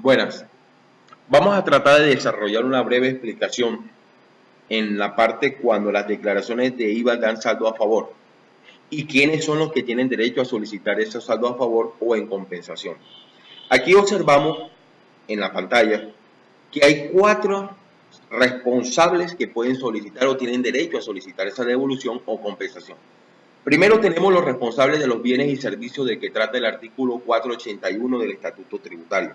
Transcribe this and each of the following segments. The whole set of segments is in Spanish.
Buenas. Vamos a tratar de desarrollar una breve explicación en la parte cuando las declaraciones de IVA dan saldo a favor y quiénes son los que tienen derecho a solicitar ese saldo a favor o en compensación. Aquí observamos en la pantalla que hay 4 responsables que pueden solicitar o tienen derecho a solicitar esa devolución o compensación. Primero tenemos los responsables de los bienes y servicios de que trata el artículo 481 del Estatuto Tributario.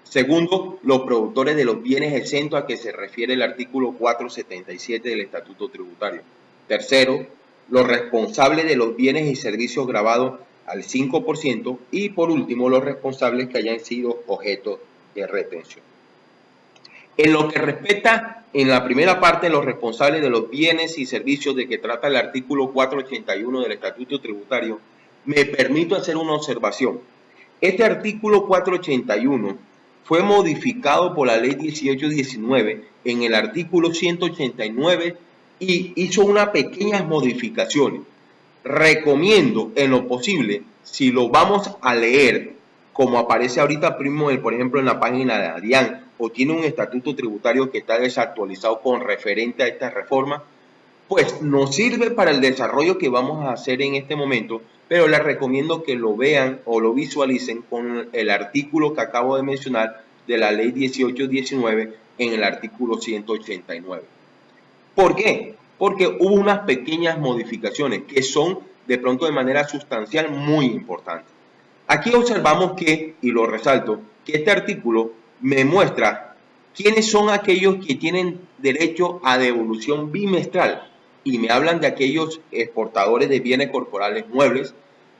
Segundo, los productores de los bienes exentos a que se refiere el artículo 477 del Estatuto Tributario. Tercero, los responsables de los bienes y servicios grabados al 5%. Y por último, los responsables que hayan sido objeto de retención. En lo que respecta en la primera parte, los responsables de los bienes y servicios de que trata el artículo 481 del Estatuto Tributario, me permito hacer una observación. Este artículo 481 fue modificado por la ley 1819 en el artículo 189 y hizo unas pequeñas modificaciones. Recomiendo en lo posible, si lo vamos a leer, como aparece ahorita por ejemplo en la página de Adrián, o tiene un estatuto tributario que está desactualizado con referente a esta reforma, pues nos sirve para el desarrollo que vamos a hacer en este momento, pero les recomiendo que lo vean o lo visualicen con el artículo que acabo de mencionar de la ley 1819 en el artículo 189. ¿Por qué? Porque hubo unas pequeñas modificaciones que son de pronto de manera sustancial muy importantes. Aquí observamos que, y lo resalto, que este artículo me muestra quiénes son aquellos que tienen derecho a devolución bimestral y me hablan de aquellos exportadores de bienes corporales muebles,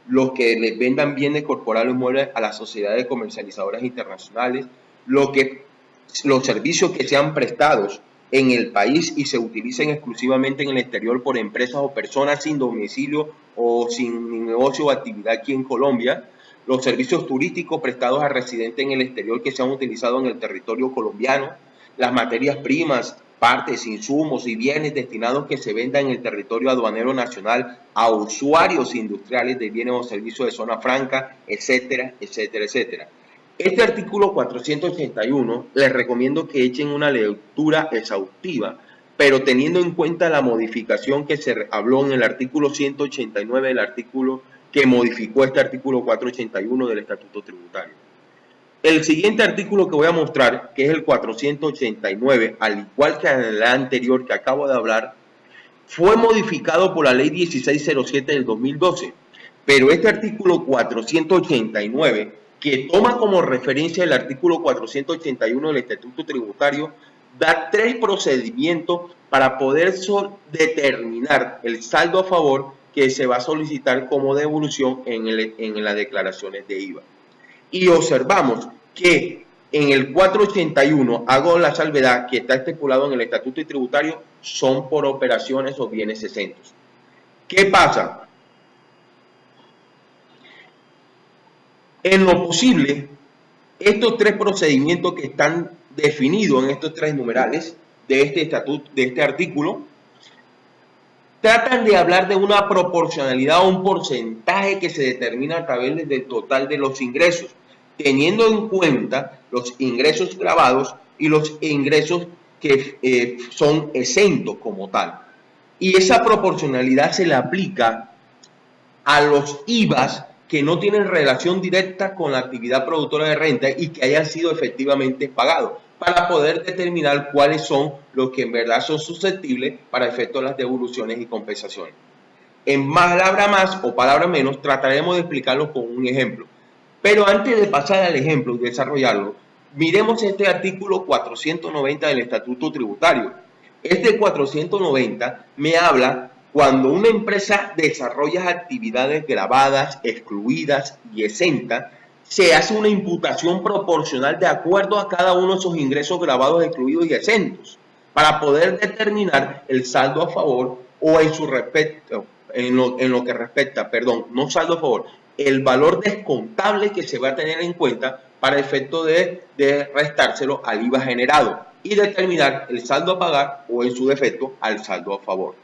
los que les vendan bienes corporales muebles a las sociedades comercializadoras internacionales, los servicios que sean prestados en el país y se utilicen exclusivamente en el exterior por empresas o personas sin domicilio o sin negocio o actividad aquí en Colombia, los servicios turísticos prestados a residentes en el exterior que se han utilizado en el territorio colombiano, las materias primas, partes, insumos y bienes destinados que se vendan en el territorio aduanero nacional a usuarios industriales de bienes o servicios de zona franca, etcétera, etcétera, etcétera. Este artículo 481 les recomiendo que echen una lectura exhaustiva, pero teniendo en cuenta la modificación que se habló en el artículo 189 del artículo que modificó este artículo 481 del Estatuto Tributario. El siguiente artículo que voy a mostrar, que es el 489, al igual que el anterior que acabo de hablar, fue modificado por la ley 1607 del 2012, pero este artículo 489, que toma como referencia el artículo 481 del Estatuto Tributario, da 3 procedimientos para poder determinar el saldo a favor que se va a solicitar como devolución en las declaraciones de IVA. Y observamos que en el 481, hago la salvedad que está estipulado en el Estatuto Tributario, son por operaciones o bienes exentos. ¿Qué pasa? En lo posible, estos 3 procedimientos que están definidos en estos 3 numerales de este estatuto, de este artículo, tratan de hablar de una proporcionalidad o un porcentaje que se determina a través del total de los ingresos, teniendo en cuenta los ingresos grabados y los ingresos que son exentos como tal. Y esa proporcionalidad se le aplica a los IVAs que no tienen relación directa con la actividad productora de renta y que hayan sido efectivamente pagados, para poder determinar cuáles son los que en verdad son susceptibles para efectos de las devoluciones y compensaciones. En palabra más o palabra menos, trataremos de explicarlo con un ejemplo. Pero antes de pasar al ejemplo y desarrollarlo, miremos este artículo 490 del Estatuto Tributario. Este 490 me habla cuando una empresa desarrolla actividades grabadas, excluidas y exentas, se hace una imputación proporcional de acuerdo a cada uno de esos ingresos grabados, excluidos y exentos, para poder determinar el saldo a favor o en su respecto, en lo que respecta, no saldo a favor, el valor descontable que se va a tener en cuenta para efecto de restárselo al IVA generado y determinar el saldo a pagar o en su defecto al saldo a favor.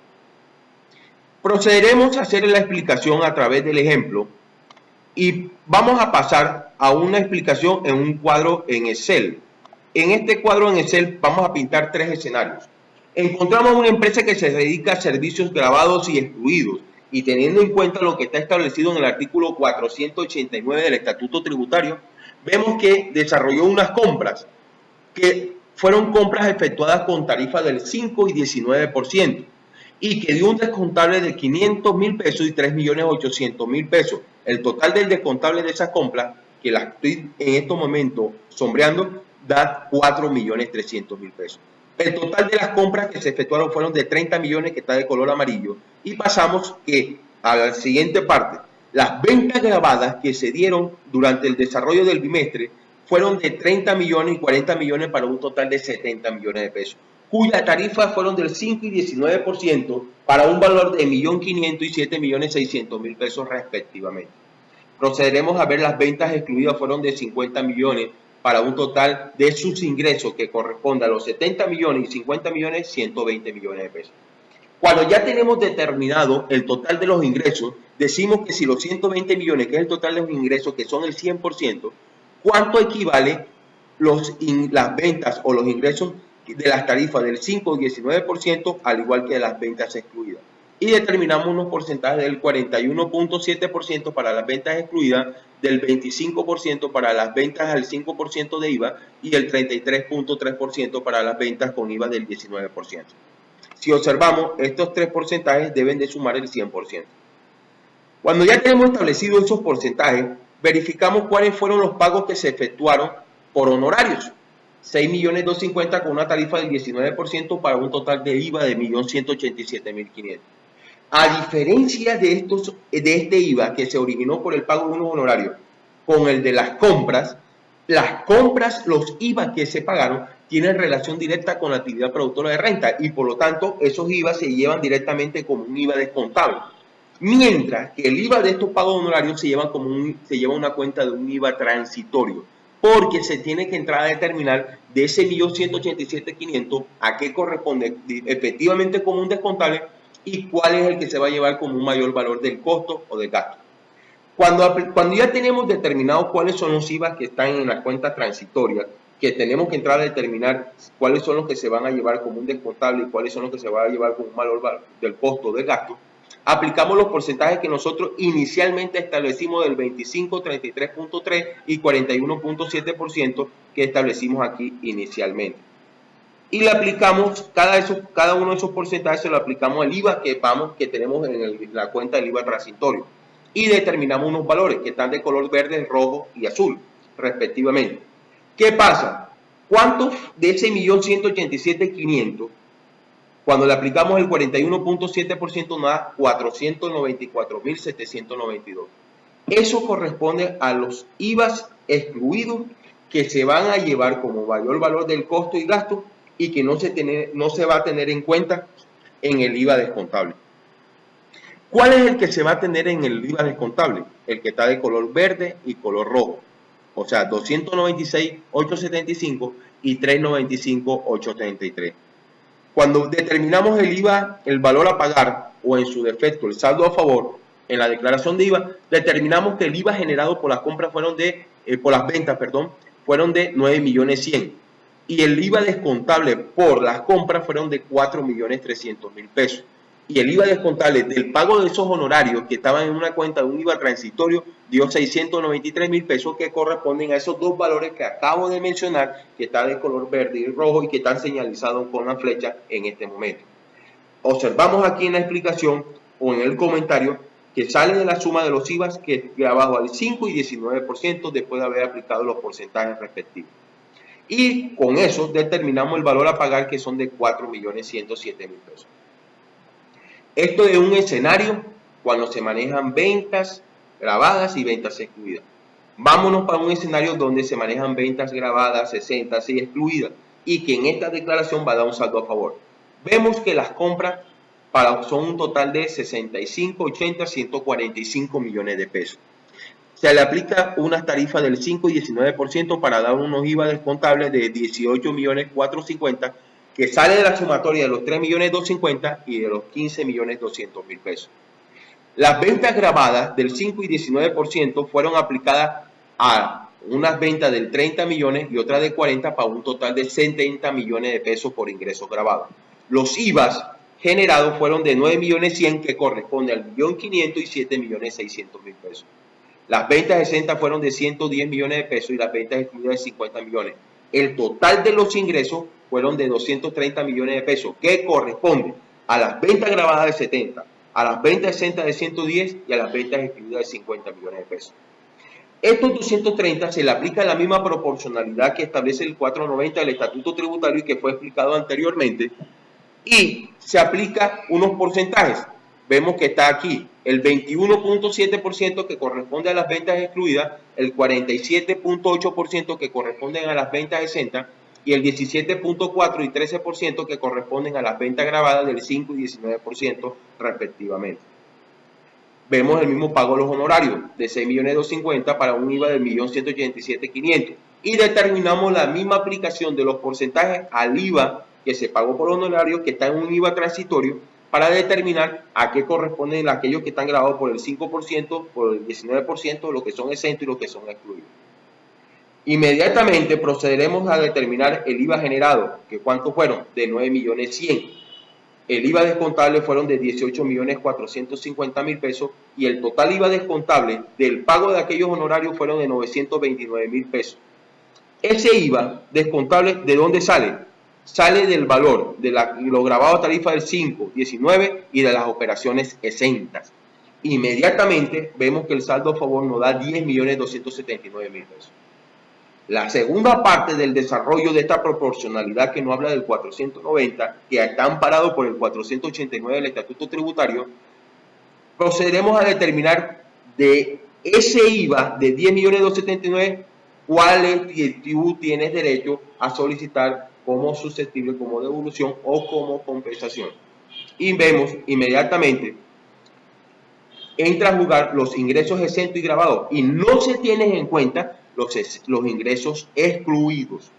Procederemos a hacer la explicación a través del ejemplo Y vamos a pasar a una explicación en un cuadro en Excel. En este cuadro en Excel vamos a pintar tres escenarios. Encontramos una empresa que se dedica a servicios grabados y excluidos, y teniendo en cuenta lo que está establecido en el artículo 489 del Estatuto Tributario, vemos que desarrolló unas compras que fueron compras efectuadas con tarifa del 5 y 19%, y que dio un descontable de 500.000 pesos y 3.800.000 pesos. El total del descontable de esas compras, que las estoy en estos momentos sombreando, da 4.300.000 pesos. El total de las compras que se efectuaron fueron de 30 millones, que está de color amarillo. Y pasamos a la siguiente parte. Las ventas grabadas que se dieron durante el desarrollo del bimestre fueron de 30 millones y 40 millones para un total de 70 millones de pesos, cuyas tarifas fueron del 5 y 19% para un valor de 1.500.000 y 7.600.000 pesos respectivamente. Procederemos a ver las ventas excluidas fueron de 50 millones para un total de sus ingresos que corresponde a los 70 millones y 50 millones, 120 millones de pesos. Cuando ya tenemos determinado el total de los ingresos, decimos que si los 120 millones, que es el total de los ingresos, que son el 100%, ¿cuánto equivale las ventas o los ingresos de las tarifas del 5 y 19%, al igual que de las ventas excluidas? Y determinamos unos porcentajes del 41.7% para las ventas excluidas, del 25% para las ventas al 5% de IVA y el 33.3% para las ventas con IVA del 19%. Si observamos, estos tres porcentajes deben de sumar el 100%. Cuando ya tenemos establecidos esos porcentajes, verificamos cuáles fueron los pagos que se efectuaron por honorarios. 6.250.000 con una tarifa del 19% para un total de IVA de 1.187.500. A diferencia de este IVA que se originó por el pago de unos honorarios con el de las compras, los IVA que se pagaron tienen relación directa con la actividad productora de renta, y por lo tanto esos IVA se llevan directamente como un IVA descontable. Mientras que el IVA de estos pagos honorarios se lleva una cuenta de un IVA transitorio, porque se tiene que entrar a determinar de ese 1.187.500 a qué corresponde efectivamente como un descontable y cuál es el que se va a llevar como un mayor valor del costo o del gasto. Cuando ya tenemos determinado cuáles son los IVA que están en la cuenta transitoria, que tenemos que entrar a determinar cuáles son los que se van a llevar como un descontable y cuáles son los que se van a llevar como un valor del costo o del gasto, aplicamos los porcentajes que nosotros inicialmente establecimos del 25, 33.3 y 41.7% que establecimos aquí inicialmente. Y le aplicamos cada uno de esos porcentajes, se lo aplicamos al IVA que tenemos en la cuenta del IVA transitorio. Y determinamos unos valores que están de color verde, rojo y azul, respectivamente. ¿Qué pasa? ¿Cuántos de ese 1.187.500, cuando le aplicamos el 41.7%, nos da 494.792? Eso corresponde a los IVAs excluidos que se van a llevar como mayor valor del costo y gasto y que no se va a tener en cuenta en el IVA descontable. ¿Cuál es el que se va a tener en el IVA descontable? El que está de color verde y color rojo. O sea, 296.875 y 395.833. Cuando determinamos el IVA, el valor a pagar, o en su defecto el saldo a favor, en la declaración de IVA, determinamos que el IVA generado por las compras fueron de 9.100.000 y el IVA descontable por las compras fueron de 4.300.000 pesos. Y el IVA descontable del pago de esos honorarios que estaban en una cuenta de un IVA transitorio dio 693.000 pesos, que corresponden a esos dos valores que acabo de mencionar, que están de color verde y rojo y que están señalizados con la flecha en este momento. Observamos aquí en la explicación o en el comentario que sale de la suma de los IVAs que es abajo al 5 y 19% después de haber aplicado los porcentajes respectivos. Y con eso determinamos el valor a pagar, que son de 4.107.000 pesos. Esto es un escenario cuando se manejan ventas grabadas y ventas excluidas. Vámonos para un escenario donde se manejan ventas grabadas, 60 y excluidas, y que en esta declaración va a dar un saldo a favor. Vemos que las compras son un total de 65, 80, 145 millones de pesos. Se le aplica una tarifa del 5 y 19% para dar unos IVA descontables de 18.450.000, que sale de la sumatoria de los 3.250.000 y de los 15.200.000 pesos. Las ventas grabadas del 5 y 19% fueron aplicadas a unas ventas del 30 millones y otras de 40 para un total de 70 millones de pesos por ingresos grabados. Los IVAs generados fueron de 9 millones 100 que corresponde al 1.500.000 y 7 millones 600.000 pesos. Las ventas exentas fueron de 110 millones de pesos y las ventas excluidas de 50 millones. El total de los ingresos fueron de 230 millones de pesos, que corresponde a las ventas grabadas de 70, a las ventas exentas de 110 y a las ventas excluidas de 50 millones de pesos. Estos 230 se le aplica la misma proporcionalidad que establece el 490 del Estatuto Tributario y que fue explicado anteriormente, y se aplica unos porcentajes. Vemos que está aquí el 21.7% que corresponde a las ventas excluidas, el 47.8% que corresponden a las ventas exentas y el 17.4% y 13% que corresponden a las ventas grabadas del 5 y 19% respectivamente. Vemos el mismo pago de los honorarios de 6.250.000 para un IVA de 1.187.500.000 y determinamos la misma aplicación de los porcentajes al IVA que se pagó por honorarios que está en un IVA transitorio para determinar a qué corresponden aquellos que están grabados por el 5%, por el 19%, los que son exentos y los que son excluidos. Inmediatamente procederemos a determinar el IVA generado, que ¿cuántos fueron? De 9.100.000. El IVA descontable fueron de 18.450.000 pesos y el total IVA descontable del pago de aquellos honorarios fueron de 929.000 pesos. Ese IVA descontable, ¿de dónde sale? Sale del valor de los grabados tarifa del 5, 19 y de las operaciones exentas. Inmediatamente vemos que el saldo a favor nos da 10.279.000 pesos. La segunda parte del desarrollo de esta proporcionalidad que nos habla del 490, que está amparado por el 489 del Estatuto Tributario, procederemos a determinar de ese IVA de 10.279.000 cuáles tú tienes derecho a solicitar como susceptible, como devolución o como compensación. Y vemos inmediatamente, entra a jugar los ingresos exentos y grabados y no se tienen en cuenta los ingresos excluidos.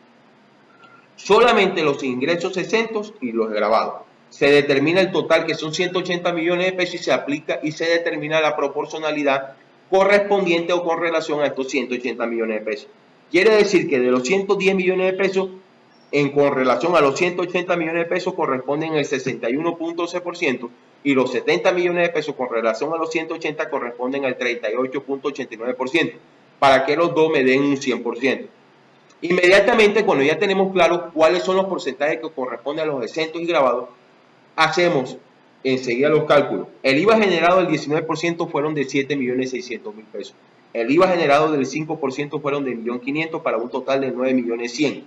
Solamente los ingresos exentos y los grabados. Se determina el total, que son 180 millones de pesos, y se aplica y se determina la proporcionalidad correspondiente o con relación a estos 180 millones de pesos. Quiere decir que de los 110 millones de pesos, con relación a los 180 millones de pesos, corresponden el 61.11%, y los 70 millones de pesos con relación a los 180 corresponden al 38.89%. Para que los dos me den un 100%. Inmediatamente, cuando ya tenemos claro cuáles son los porcentajes que corresponden a los exentos y grabados, hacemos enseguida los cálculos. El IVA generado del 19% fueron de 7.600.000 pesos. El IVA generado del 5% fueron de 1.500.000 para un total de 9.100.000.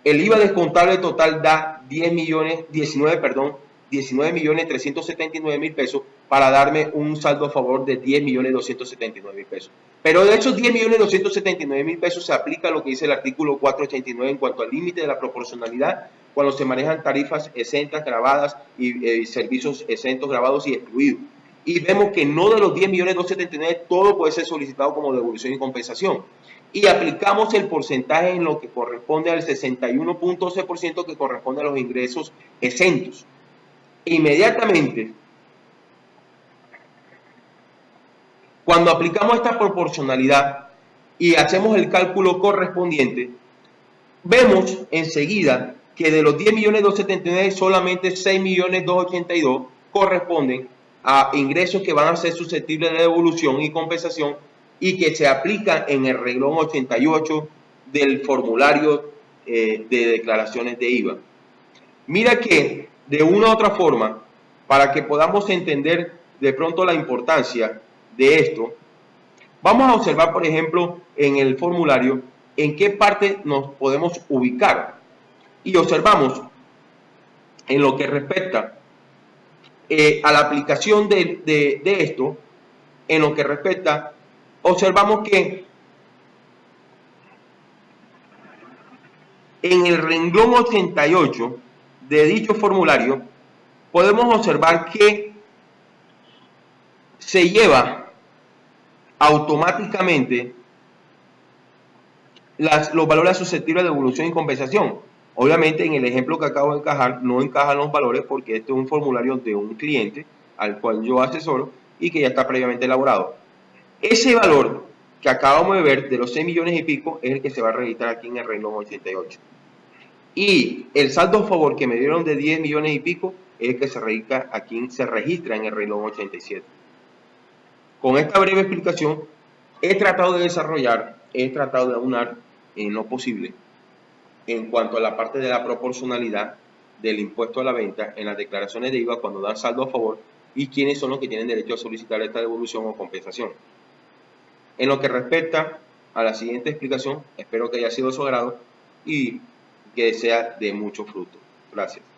El IVA descontable total da 19.379.000 pesos para darme un saldo a favor de 10.279.000 pesos. Pero de esos 10.279.000 pesos se aplica lo que dice el artículo 489 en cuanto al límite de la proporcionalidad cuando se manejan tarifas exentas, grabadas y servicios exentos, grabados y excluidos. Y vemos que no de los 10.279.000 todo puede ser solicitado como devolución y compensación. Y aplicamos el porcentaje en lo que corresponde al 61.11% que corresponde a los ingresos exentos. Inmediatamente, cuando aplicamos esta proporcionalidad y hacemos el cálculo correspondiente, vemos enseguida que de los 10.279.000 solamente 6.282.000 corresponden a ingresos que van a ser susceptibles de devolución y compensación y que se aplican en el renglón 88 del formulario de declaraciones de IVA. Mira que de una u otra forma, para que podamos entender de pronto la importancia de esto, vamos a observar, por ejemplo, en el formulario en qué parte nos podemos ubicar. Y observamos en lo que respecta a la aplicación de esto, en lo que respecta, observamos que en el renglón 88 de dicho formulario podemos observar que se lleva automáticamente los valores susceptibles de devolución y compensación. Obviamente en el ejemplo que acabo de encajar no encajan los valores porque este es un formulario de un cliente al cual yo asesoro y que ya está previamente elaborado. Ese valor que acabamos de ver de los 6 millones y pico es el que se va a registrar aquí en el renglón 88. Y el saldo a favor que me dieron de 10 millones y pico es el que se registra en el renglón 87. Con esta breve explicación he tratado de aunar en lo posible en cuanto a la parte de la proporcionalidad del impuesto a la venta en las declaraciones de IVA cuando dan saldo a favor y quiénes son los que tienen derecho a solicitar esta devolución o compensación. En lo que respecta a la siguiente explicación, espero que haya sido de su agrado y que sea de mucho fruto. Gracias.